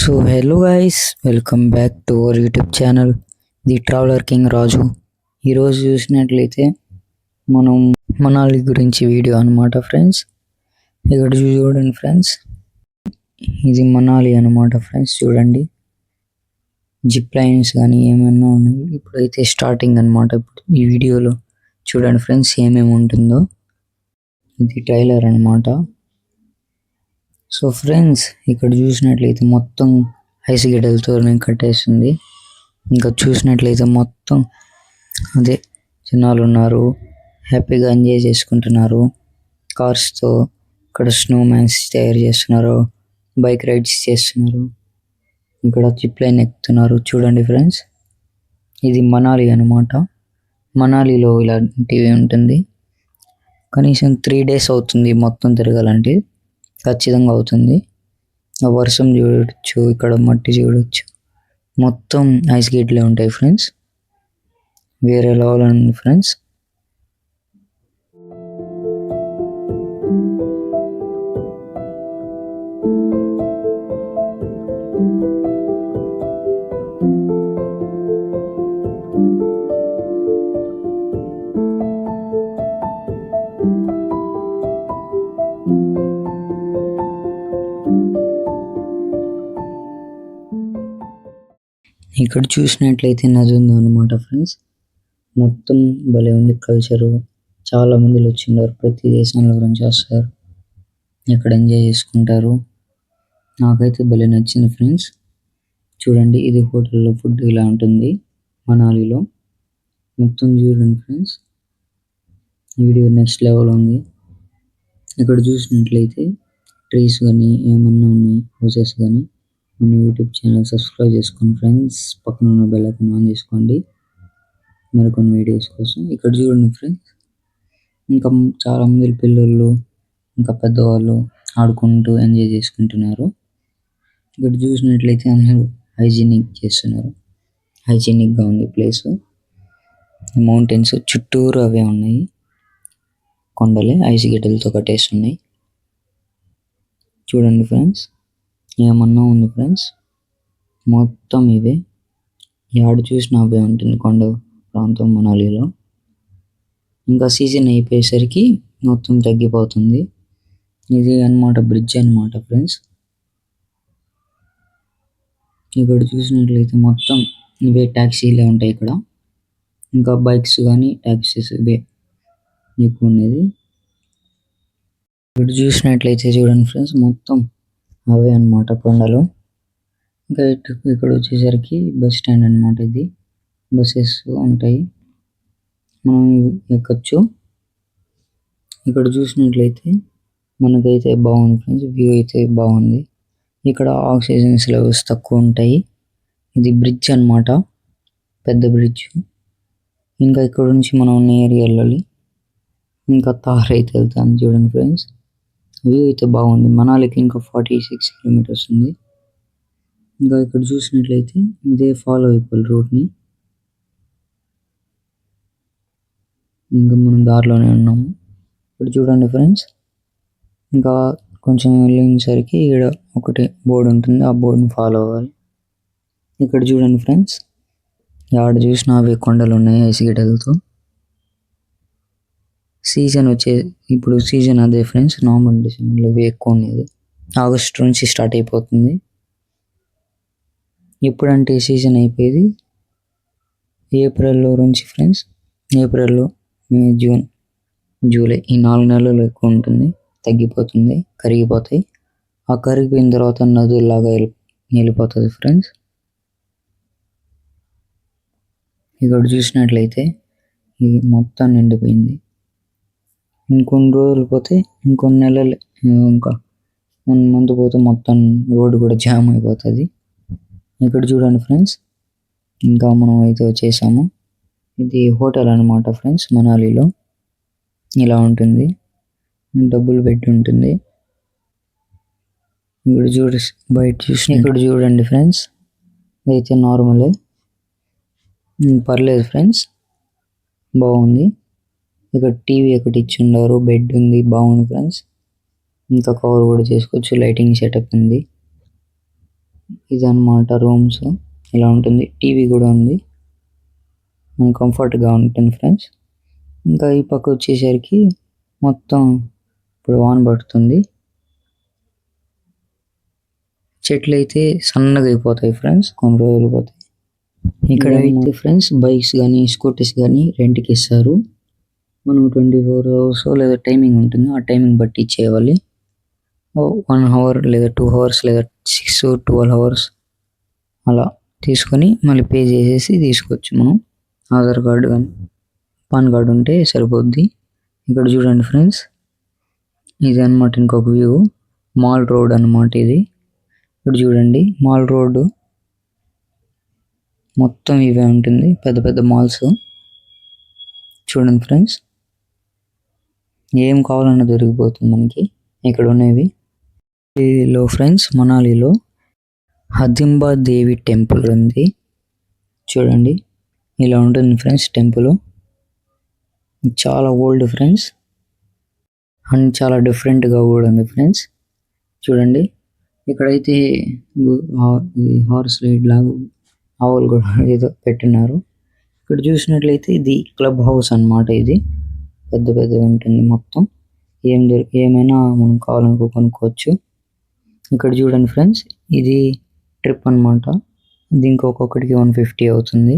So hello guys, welcome back to our YouTube channel the traveller king Raju. ఈరోజు చూసినట్లయితే మనం మనాలి గురించి వీడియో అనమాట ఫ్రెండ్స్. ఇక్కడ చూడండి ఫ్రెండ్స్, ఇది మనాలి అనమాట ఫ్రెండ్స్. చూడండి, జిప్ లైన్స్ కానీ ఏమైనా ఉన్నాయి. ఇప్పుడైతే స్టార్టింగ్ అనమాట. ఇప్పుడు ఈ వీడియోలో చూడండి ఫ్రెండ్స్ ఏమేమి ఉంటుందో. ఇది ట్రైలర్ అనమాట. సో ఫ్రెండ్స్, ఇక్కడ చూసినట్లయితే మొత్తం ఐస్ గడ్డలతో కట్టేస్తుంది. ఇంకా చూసినట్లయితే మొత్తం అదే జనాలు ఉన్నారు, హ్యాపీగా ఎంజాయ్ చేసుకుంటున్నారు కార్స్తో. ఇక్కడ స్నో మ్యాన్స్ తయారు చేస్తున్నారు, బైక్ రైడ్స్ చేస్తున్నారు, ఇక్కడ జిప్ లైన్ ఎక్కుతున్నారు. చూడండి ఫ్రెండ్స్, ఇది మనాలి అనమాట. మనాలిలో ఇలాంటివి ఉంటుంది. కనీసం 3 days అవుతుంది మొత్తం తిరగాలంటే. ఖచ్చితంగా అవుతుంది. వర్షం చూడొచ్చు, ఇక్కడ మట్టి చూడొచ్చు, మొత్తం ఐస్ గేట్లే ఉంటాయి ఫ్రెండ్స్. వేరే లెవెల్ ఉంది ఫ్రెండ్స్. ఇక్కడ చూసినట్లయితే నది ఉంది అనమాట ఫ్రెండ్స్. మొత్తం భలే ఉంది కల్చరు. చాలా మందిలో వచ్చిన్నారు, ప్రతి దేశంలో గురించి వస్తారు, ఇక్కడ ఎంజాయ్ చేసుకుంటారు. నాకైతే భలే నచ్చింది ఫ్రెండ్స్. చూడండి, ఇది హోటల్లో ఫుడ్ ఇలా ఉంటుంది మనాలిలో. మొత్తం చూడండి ఫ్రెండ్స్, వీడియో నెక్స్ట్ లెవెల్ ఉంది. ఇక్కడ చూసినట్లయితే ట్రీస్ కానీ ఏమన్నా ఉన్నాయి, హౌసెస్ కానీ. మన యూట్యూబ్ ఛానల్ సబ్స్క్రైబ్ చేసుకోండి ఫ్రెండ్స్. పక్కన ఉన్న బెల్ ఐకాన్ ఆన్ చేసుకోండి మరికొన్ని వీడియోస్ కోసం. ఇక్కడ చూడండి ఫ్రెండ్స్, ఇంకా చాలామంది పిల్లలు ఇంకా పెద్దవాళ్ళు ఆడుకుంటూ ఎంజాయ్ చేసుకుంటున్నారు. ఇక్కడ చూసినట్లయితే అందరూ హైజీనిక్ చేస్తున్నారు. హైజీనిక్గా ఉంది ప్లేస్. మౌంటైన్స్ చుట్టూరు అవే ఉన్నాయి, కొండలే ఐస్ గడ్డలతో కట్టేస్తున్నాయి. చూడండి ఫ్రెండ్స్, ఏమన్నా ఉంది ఫ్రెండ్స్, మొత్తం ఇవే. యాడ్ చూసిన అవే ఉంటుంది కొండ ప్రాంతం మనాలిలో. ఇంకా సీజన్ అయిపోయేసరికి మొత్తం తగ్గిపోతుంది. ఇది అనమాట బ్రిడ్జ్ అనమాట ఫ్రెండ్స్. ఇక్కడ చూసినట్లయితే మొత్తం ఇవే ట్యాక్సీలే ఉంటాయి ఇక్కడ. ఇంకా బైక్స్ కానీ ట్యాక్సీస్ ఇవే ఎక్కువ ఉండేది. ఇక్కడ చూసినట్లయితే చూడండి ఫ్రెండ్స్, మొత్తం అవే అనమాట కొండలు. ఇంకా ఇక్కడ వచ్చేసరికి బస్ స్టాండ్ అనమాట. ఇది బస్సెస్ ఉంటాయి, మనం ఎక్కచ్చు. ఇక్కడ చూసినట్లయితే మనకైతే బాగుంది ఫ్రెండ్స్, వ్యూ అయితే బాగుంది. ఇక్కడ ఆక్సిజన్ లెవెల్స్ తక్కువ ఉంటాయి. ఇది బ్రిడ్జ్ అనమాట, పెద్ద బ్రిడ్జ్. ఇంకా ఇక్కడ నుంచి మనం నేరుగా వెళ్ళాలి. ఇంకా తార్ అయితే వెళ్తాను. చూడండి ఫ్రెండ్స్, వ్యూ అయితే బాగుంది. మనాలికి ఇంకా 46 kilometers ఉంది. ఇంకా ఇక్కడ చూసినట్లయితే ఇదే ఫాలో అయిపోవాలి రూట్ని. ఇంకా మనం దారిలోనే ఉన్నాము. ఇక్కడ చూడండి ఫ్రెండ్స్, ఇంకా కొంచెం వెళ్ళేసరికి ఇక్కడ ఒకటి బోర్డు ఉంటుంది, ఆ బోర్డుని ఫాలో అవ్వాలి. ఇక్కడ చూడండి ఫ్రెండ్స్, ఆడ చూసిన అవే కొండలు ఉన్నాయి ఐస్ గడ్డలతో. సీజన్ ఇప్పుడు సీజన్ అదే ఫ్రెండ్స్, నవంబర్ డిసెంబర్లో ఎక్కువ ఉండేది. ఆగస్ట్ నుంచి స్టార్ట్ అయిపోతుంది. ఎప్పుడంటే సీజన్ అయిపోయేది ఏప్రిల్లో నుంచి ఫ్రెండ్స్. ఏప్రిల్లో, మే, జూన్, జూలై ఈ 4 నెలలు ఎక్కువ ఉంటుంది. తగ్గిపోతుంది, కరిగిపోతాయి. ఆ కరిగిపోయిన తర్వాత నదుల్లాగా వెళ్ళిపోతుంది ఫ్రెండ్స్. ఇక్కడ చూసినట్లయితే ఇది మొత్తం నిండిపోయింది. ఇంకొన్ని రోజులు పోతే, ఇంకొన్ని నెలలు, ఇంకా 1 month పోతే మొత్తం రోడ్డు కూడా జామ్ అయిపోతుంది. ఇక్కడ చూడండి ఫ్రెండ్స్, ఇంకా మనం అయితే వచ్చేసాము. ఇది హోటల్ అనమాట ఫ్రెండ్స్. మనాలిలో ఇలా ఉంటుంది, డబుల్ బెడ్ ఉంటుంది. ఇక్కడ బయట చూసి ఇక్కడ చూడండి ఫ్రెండ్స్, ఇదైతే నార్మలే, పర్లేదు ఫ్రెండ్స్, బాగుంది. ఇక్కడ టీవీ ఒకటి ఇచ్చిండారు, బెడ్ ఉంది, బాగుంది ఫ్రెండ్స్. ఇంకా కవర్ కూడా చేసుకోవచ్చు, లైటింగ్ సెటప్ ఉంది. ఇదన్నమాట రూమ్స్. ఇలా ఉంటుంది. టీవీ కూడా ఉంది. కంఫర్ట్గా ఉంటుంది ఫ్రెండ్స్. ఇంకా ఈ పక్క వచ్చేసరికి మొత్తం ఇప్పుడు వాన పడుతుంది. చెట్లు అయితే సన్నగా అయిపోతాయి ఫ్రెండ్స్, కొన్ని రోజులు పోతాయి. ఇక్కడ అయితే ఫ్రెండ్స్ బైక్స్ కానీ స్కూటీస్ కానీ రెంట్కి ఇస్తారు. మనం 24 అవర్స్ లేదా టైమింగ్ ఉంటుంది, ఆ టైమింగ్ బట్టి ఇచ్చేయాలి. 1 అవర్ లేదా 2 అవర్స్ లేదా 6 12 అవర్స్ అలా తీసుకొని మళ్ళీ పే చేసేసి తీసుకోవచ్చు. మనం ఆధార్ కార్డు కానీ పాన్ కార్డు ఉంటే సరిపోద్ది. ఇక్కడ చూడండి ఫ్రెండ్స్, ఇది అనమాట ఇంకొక వ్యూ. మాల్ రోడ్ అనమాట ఇది. ఇక్కడ చూడండి మాల్ రోడ్డు మొత్తం ఇవే ఉంటుంది, పెద్ద పెద్ద మాల్స్. చూడండి ఫ్రెండ్స్, ఏం కావాలన్నా దొరికిపోతుంది మనకి ఇక్కడ ఉన్నవి. లో ఫ్రెండ్స్ మనాలిలో హదింబా దేవి టెంపుల్ ఉంది. చూడండి ఇలా ఉంటుంది ఫ్రెండ్స్ టెంపుల్. చాలా ఓల్డ్ ఫ్రెండ్స్ అండ్ చాలా డిఫరెంట్గా కూడా ఉంది ఫ్రెండ్స్. చూడండి ఇక్కడైతే హార్స్ రైడ్ లాగా ఆవులు కూడా ఏదో పెట్టినారు. ఇక్కడ చూసినట్లయితే ఇది క్లబ్ హౌస్ అన్నమాట. ఇది పెద్ద పెద్దగా ఉంటుంది మొత్తం. ఏమైనా మనం కావాలనుకో కొనుక్కోవచ్చు. ఇక్కడ చూడండి ఫ్రెండ్స్, ఇది ట్రిప్ అన్నమాట. దీనికి ఒక్కొక్కటికి 150 అవుతుంది.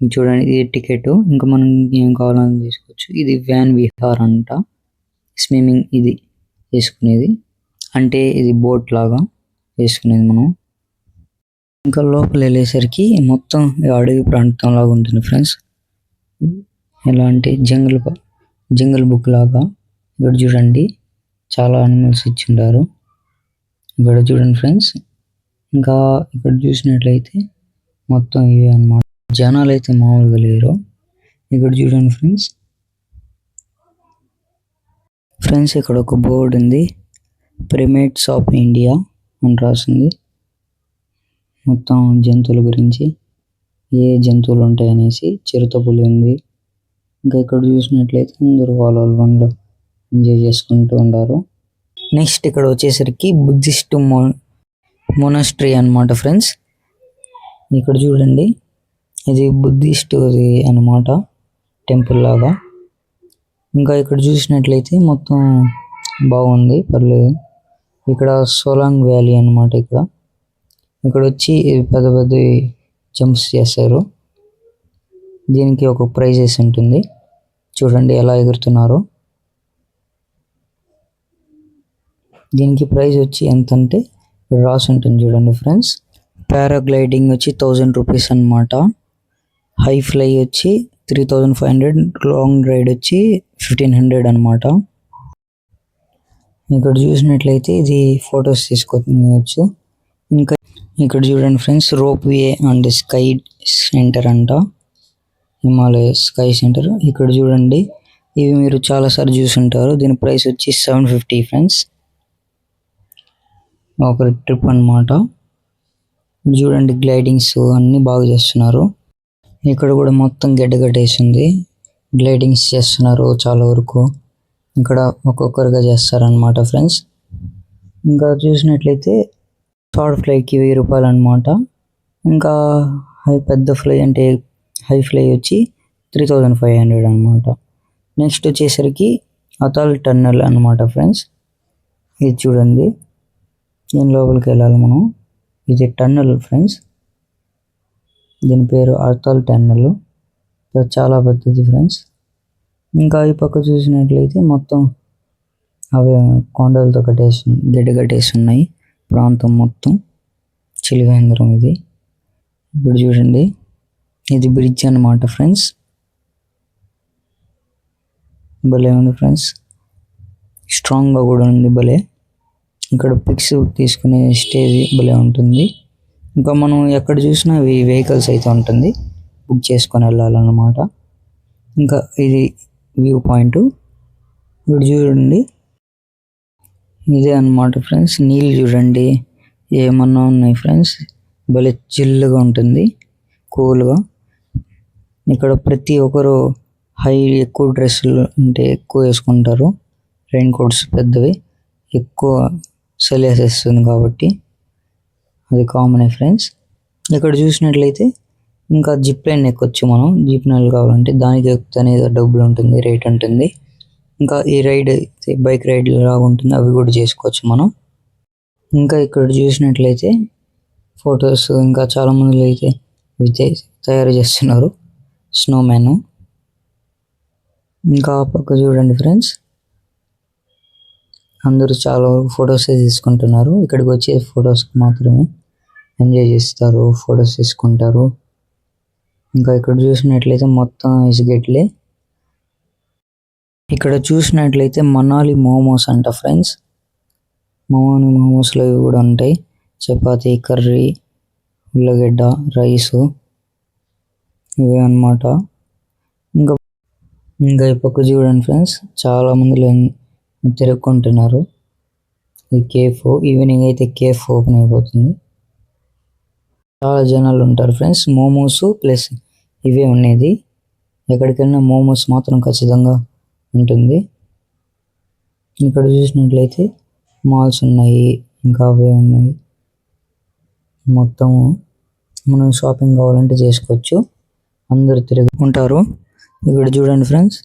చూడండి ఇది టికెట్. ఇంకా మనం ఏం కావాలని తీసుకోవచ్చు. ఇది వ్యాన్ విహార్ అంట, స్విమ్మింగ్ ఇది వేసుకునేది, అంటే ఇది బోట్ లాగా వేసుకునేది మనం. ఇంకా లోపల వెళ్ళేసరికి మొత్తం అడవి ప్రాంతం లాగా ఉంటుంది ఫ్రెండ్స్. ఎలా అంటే జంగల్ బుక్ లాగా. ఇక్కడ చూడండి చాలా అనిమల్స్ ఇచ్చిండారు. ఇక్కడ చూడండి ఫ్రెండ్స్, ఇంకా ఇక్కడ చూసినట్లయితే మొత్తం ఇవే అన్నమాట. జనాలు అయితే మామూలుగా లేరు. ఇక్కడ చూడండి ఫ్రెండ్స్ ఇక్కడ ఒక బోర్డు ఉంది, ప్రైమేట్స్ ఆఫ్ ఇండియా అని రాసింది. మొత్తం జంతువుల గురించి, ఏ జంతువులు ఉంటాయి అనేసి. చిరుతపులి ఉంది. ఇంకా ఇక్కడ చూసినట్లయితే అందరూ వాళ్ళ వన్లో ఎంజాయ్ చేసుకుంటూ ఉన్నారు. నెక్స్ట్ ఇక్కడ వచ్చేసరికి బుద్ధిస్ట్ మొనాస్ట్రీ అన్నమాట ఫ్రెండ్స్. ఇక్కడ చూడండి ఇది బుద్ధిస్ట్ అన్నమాట, టెంపుల్ లాగా. ఇంకా ఇక్కడ చూసినట్లయితే మొత్తం బాగుంది, పర్లేదు. ఇక్కడ సోలాంగ్ వ్యాలీ అన్నమాట. ఇక్కడ వచ్చి పెద్ద పెద్ద జంప్స్ చేస్తారు. దీనికి ఒక ప్రైజెస్ ఉంటుంది. చూడండి ఎలా ఎగురుతున్నారో. దీనికి ప్రైజ్ వచ్చి ఎంత అంటే రాసి ఉంటుంది చూడండి ఫ్రెండ్స్. పారాగ్లైడింగ్ వచ్చి 1000 రూపీస్ అన్నమాట. హై ఫ్లై వచ్చి 3500, లాంగ్ రైడ్ వచ్చి 1500 అన్నమాట. ఇక్కడ చూసినట్లయితే ఇది ఫొటోస్ తీసుకోవచ్చు. ఇంకా ఇక్కడ చూడండి friends, rope way and sky centre అంట, హిమాలయ స్కై సెంటర్. ఇక్కడ చూడండి ఇవి మీరు చాలాసార్లు చూసుంటారు. దీని ప్రైస్ వచ్చి 750 ఫ్రెండ్స్, ఒక ట్రిప్ అన్నమాట. చూడండి గ్లైడింగ్స్ అన్నీ బాగా చేస్తున్నారు. ఇక్కడ కూడా మొత్తం గడ్డగట్టేసింది, గ్లైడింగ్స్ చేస్తున్నారు చాలా వరకు. ఇక్కడ ఒక్కొక్కరుగా చేస్తారనమాట ఫ్రెండ్స్. ఇంకా చూసినట్లయితే షార్ట్ ఫ్లైకి 1000 రూపాయలు అనమాట. ఇంకా పెద్ద ఫ్లై అంటే హై ఫ్లై వచ్చి 3500 అనమాట. నెక్స్ట్ వచ్చేసరికి అతాల్ టన్నెల్ అనమాట ఫ్రెండ్స్. ఇది చూడండి, దీని లోపలికి వెళ్ళాలి మనం. ఇది టన్నెల్ ఫ్రెండ్స్, దీని పేరు అతాల్ టన్నెల్. చాలా పెద్దది ఫ్రెండ్స్. ఇంకా ఈ పక్క చూసినట్లయితే మొత్తం అవి కొండలతో గడ్డ కట్టేసి ఉన్నాయి ప్రాంతం మొత్తం. చిలివేంద్రం ఇది. ఇప్పుడు చూడండి ఇది బ్రిడ్జ్ అన్నమాట ఫ్రెండ్స్. భలే ఉంది ఫ్రెండ్స్, స్ట్రాంగ్గా కూడా ఉంది భలే. ఇక్కడ పిక్స్ తీసుకునే స్టేజ్ భలే ఉంటుంది. ఇంకా మనం ఎక్కడ చూసినా వెహికల్స్ అయితే ఉంటుంది, బుక్ చేసుకొని వెళ్ళాలన్నమాట. ఇంకా ఇది వ్యూ పాయింట్. ఇప్పుడు చూడండి ఇదే అన్నమాట ఫ్రెండ్స్. నీళ్ళు చూడండి ఏమన్నా ఉన్నాయి ఫ్రెండ్స్, భలే చిల్లుగా ఉంటుంది, కూల్గా. ఇక్కడ ప్రతి ఒక్కరు ఎక్కువ డ్రెస్సులు అంటే ఎక్కువ వేసుకుంటారు, రెయిన్ కోట్స్ పెద్దవి, ఎక్కువ చలి వేసేస్తుంది కాబట్టి. అది కామనే ఫ్రెండ్స్. ఇక్కడ చూసినట్లయితే ఇంకా జిప్ లైన్ ఎక్కొచ్చు మనం. జీప్ లైన్ కావాలంటే దానికి ఎక్కితేనే ఏదో డబ్బులు ఉంటుంది, రేట్ ఉంటుంది. ఇంకా ఈ రైడ్ అయితే బైక్ రైడ్ లాగా ఉంటుంది, అవి కూడా చేసుకోవచ్చు మనం. ఇంకా ఇక్కడ చూసినట్లయితే ఫొటోస్ ఇంకా చాలా మంది అయితే ఇవి తయారు చేస్తున్నారు, స్నోమ్యాన్. ఇంకా ఆ పక్క చూడండి ఫ్రెండ్స్, అందరూ చాలా ఫొటోస్ తీసుకుంటున్నారు. ఇక్కడికి వచ్చే ఫొటోస్కి మాత్రమే ఎంజాయ్ చేస్తారు, ఫొటోస్ తీసుకుంటారు. ఇంకా ఇక్కడ చూసినట్లయితే మొత్తం ఇసుగెట్లే. ఇక్కడ చూసినట్లయితే మనాలి మోమోస్ అంట ఫ్రెండ్స్. మనాలి మోమోస్లో ఇవి కూడా ఉంటాయి, చపాతీ, కర్రీ, ఉల్లగడ్డ, రైసు, ఇవే అన్నమాట. ఇంకా ఈ పక్క చూడండి ఫ్రెండ్స్, చాలా మంది తిరుక్కుంటున్నారు. ఈ కేఫ్ ఈవినింగ్ అయితే కేఫ్ ఓపెన్ అయిపోతుంది, చాలా జనాలు ఉంటారు ఫ్రెండ్స్. మోమోస్ ప్లస్ ఇవే ఉండేది, ఎక్కడికైనా మోమోస్ మాత్రం ఖచ్చితంగా ఉంటుంది. ఇక్కడ చూసినట్లయితే మాల్స్ ఉన్నాయి, ఇంకా అవే ఉన్నాయి. మొత్తం మనం షాపింగ్ కావాలంటే చేసుకోవచ్చు, అందరు తిరుగుకుంటారు. ఇక్కడ చూడండి ఫ్రెండ్స్,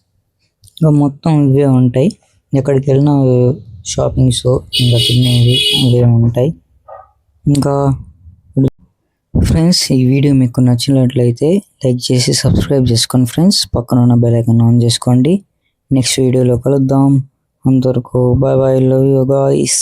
ఇంకా మొత్తం ఇవే ఉంటాయి, ఎక్కడికి వెళ్ళినా షాపింగ్స్ ఇంకా తినేవి అవే ఉంటాయి. ఇంకా ఫ్రెండ్స్, ఈ వీడియో మీకు నచ్చినట్లయితే లైక్ చేసి సబ్స్క్రైబ్ చేసుకోండి ఫ్రెండ్స్. పక్కన ఉన్న బెల్ ఐకాన్ ఆన్ చేసుకోండి. నెక్స్ట్ వీడియోలో కలుద్దాం. అంతవరకు bye bye, love you guys.